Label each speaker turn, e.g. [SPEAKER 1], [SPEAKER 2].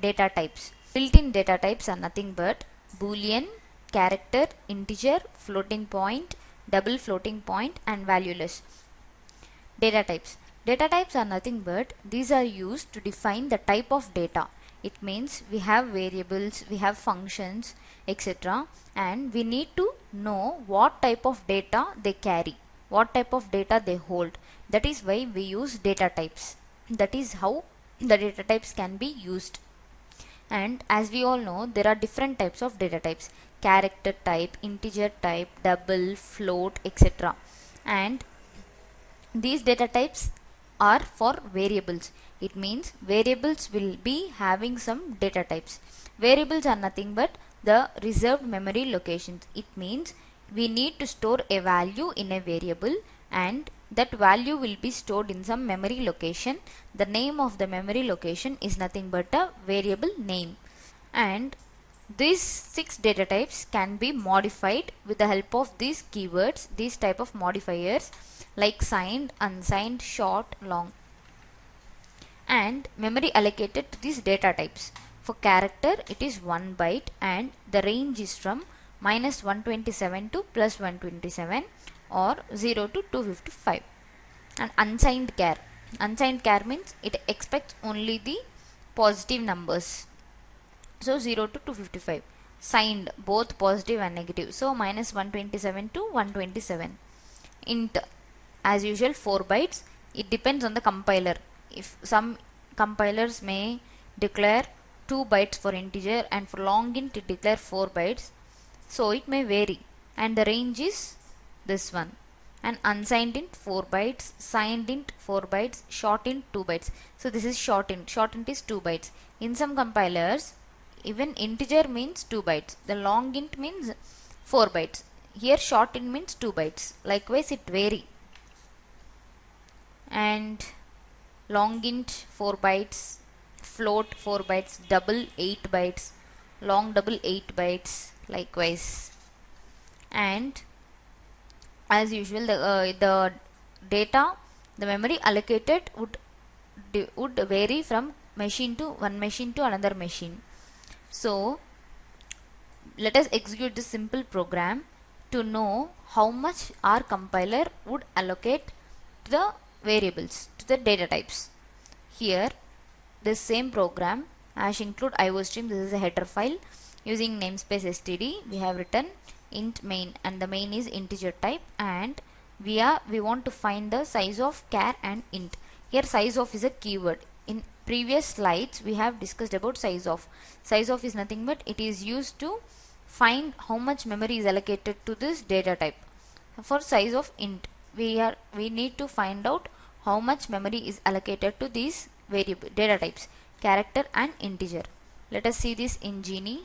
[SPEAKER 1] data types. Built-in data types are nothing but boolean, character, integer, floating point, double floating point, and valueless. Data types. Data types are nothing but these are used to define the type of data. It means we have variables, we have functions, etc. and we need to know what type of data they carry, what type of data they hold. That is why we use data types. That is how the data types can be used. And as we all know, there are different types of data types: character type, integer type, double, float, etc. and these data types are for variables. It means variables will be having some data types. Variables are nothing but the reserved memory locations. It means we need to store a value in a variable and that value will be stored in some memory location. The name of the memory location is nothing but a variable name. And these 6 data types can be modified with the help of these keywords, these type of modifiers like signed, unsigned, short, long. And memory allocated to these data types. For character, it is 1 byte and the range is from -127 to +127 or 0 to 255. And unsigned char. Unsigned char means it expects only the positive numbers. So 0 to 255. Signed, both positive and negative. So -127 to 127. Int, as usual 4 bytes. It depends on the compiler. If some compilers may declare 2 bytes for integer and for long int it declare 4 bytes. So it may vary. And the range is this one. And unsigned int 4 bytes, signed int 4 bytes, short int 2 bytes. So this is short int. Short int is 2 bytes. In some compilers, even integer means 2 bytes. The long int means 4 bytes. Here short int means 2 bytes. Likewise it vary. And long int 4 bytes, float 4 bytes, double 8 bytes, long double 8 bytes, likewise. And as usual the data, the memory allocated would vary from machine to one machine to another machine. So let us execute this simple program to know how much our compiler would allocate to the variables, to the data types. Here this same program #include iostream, this is a header file. Using namespace std we have written int main and the main is integer type and we want to find the size of char and int. Here size of is a keyword. In previous slides we have discussed about size of. Size of is nothing but it is used to find how much memory is allocated to this data type. For size of int we need to find out how much memory is allocated to these variable data types, character and integer. Let us see this in Genie.